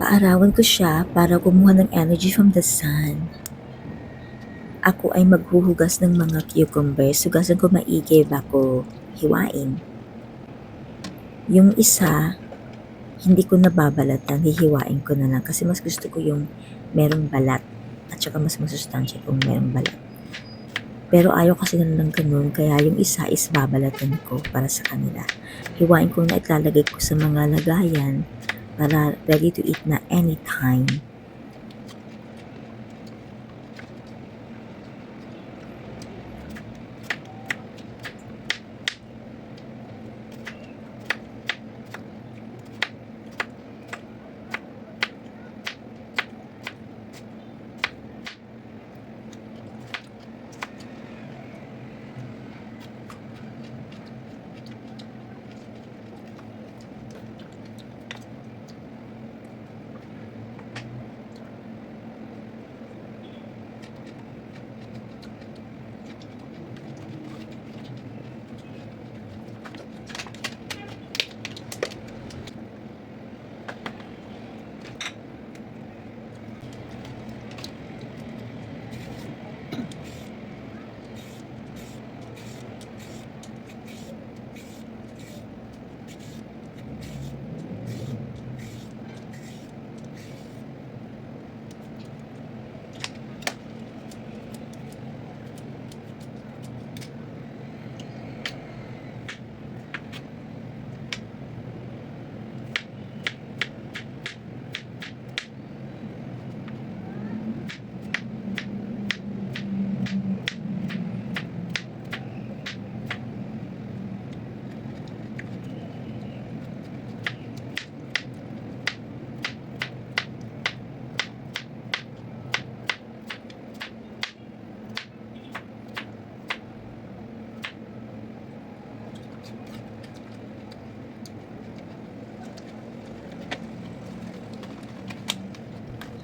Paarawan ko siya para kumuha ng energy from the sun. Ako ay maghuhugas ng mga cucumbers. Hugasan ko maigi bago hiwain. Yung isa, hindi ko nababalatan. Hihiwain ko na lang kasi mas gusto ko yung merong balat. At saka mas masustansya kung merong balat. Pero ayaw kasi na ng ganun, kaya yung isa is babalatan ko para sa kanila. Hiwain ko na itlalagay ko sa mga lagayan para ready to eat na anytime.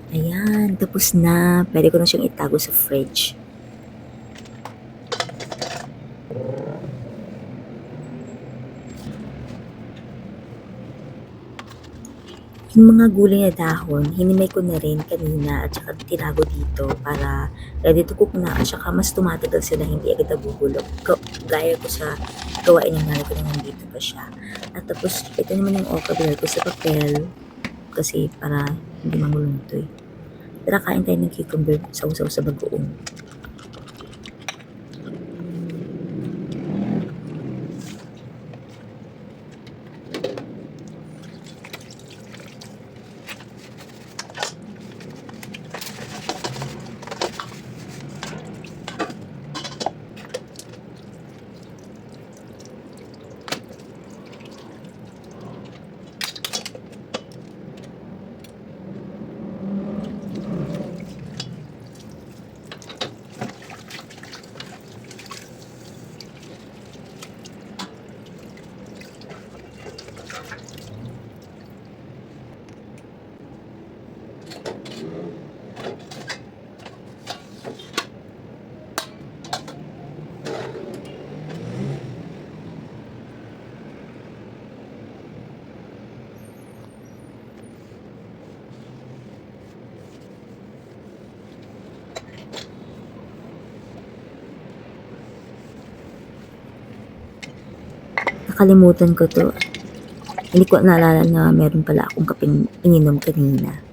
Ayan, tapos na. Pwede ko na siyang itago sa fridge. Yung mga gulay na dahon, hinimay ko na rin kanina at saka tinago dito para ready to cook na at saka mas tumatagal sila, hindi agad nabubulok. Gaya ko sa gawain ng nanay ko na nandito pa siya. At tapos, ito naman yung okra, binal ko sa papel kasi para hindi mangulong to eh. Tara, kain tayo ng cucumber sausaw sa bagoong. Nakalimutan ko to. Hindi ko naalala na meron pala akong kapeng ininom kanina.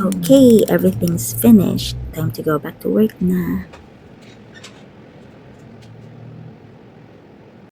Okay, everything's finished. Time to go back to work na.